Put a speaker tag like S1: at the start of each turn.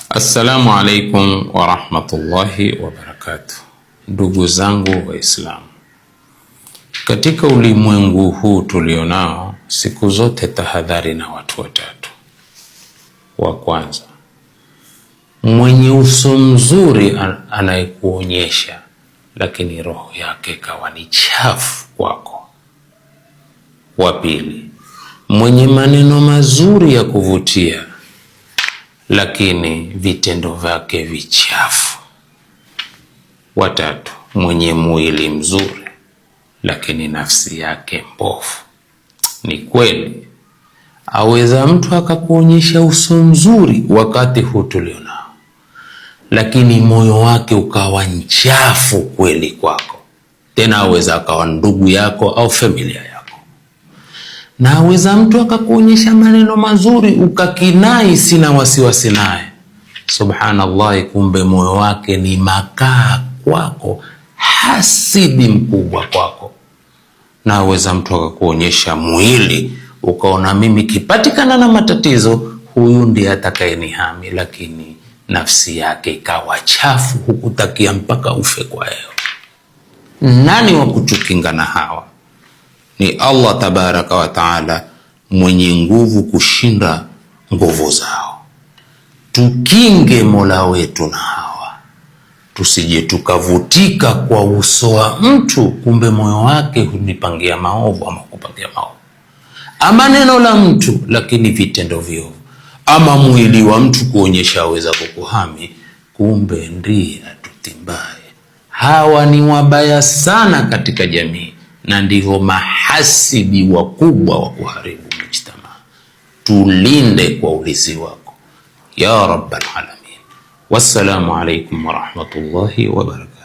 S1: Assalamu alaikum wa rahmatullahi wa barakatuh. Ndugu zangu Waislamu, katika ulimwengu huu tulionao, siku zote tahadhari na watu watatu. Wa kwanza, mwenye uso mzuri anayekuonyesha lakini roho yake kawa ni chafu kwako. Wa pili, mwenye maneno mazuri ya kuvutia lakini vitendo vyake vichafu. Wa tatu, mwenye mwili mzuri lakini nafsi yake mbovu. Ni kweli aweza mtu akakuonyesha uso mzuri wakati huu tulionao, lakini moyo wake ukawa nchafu kweli kwako. Tena aweza akawa ndugu yako au familia yako. Na aweza mtu akakuonyesha maneno mazuri ukakinai sina wasiwasi naye, subhanallah, kumbe moyo wake ni makaa kwako, hasidi mkubwa kwako. Na aweza mtu akakuonyesha mwili ukaona mimi kipatikana na matatizo huyu ndiye atakayenihami, lakini nafsi yake ikawa chafu, hukutakia mpaka ufe kwa yeye. Nani wa kutukinga na hawa? Ni Allah tabaraka wa taala, mwenye nguvu kushinda nguvu zao. Tukinge Mola wetu na hawa, tusije tukavutika kwa uso wa mtu kumbe moyo wake hunipangia maovu ama kupangia maovu, ama neno la mtu lakini vitendo viovu, ama mwili wa mtu kuonyesha aweza kukuhami kumbe ndiye atutimbaye. Hawa ni wabaya sana katika jamii na ndivyo mahasidi wakubwa wa kuharibu mujtamaa. Tulinde kwa ulinzi wako ya rabbal alamin. Wassalamu alaikum wa rahmatullahi wa barakatuh.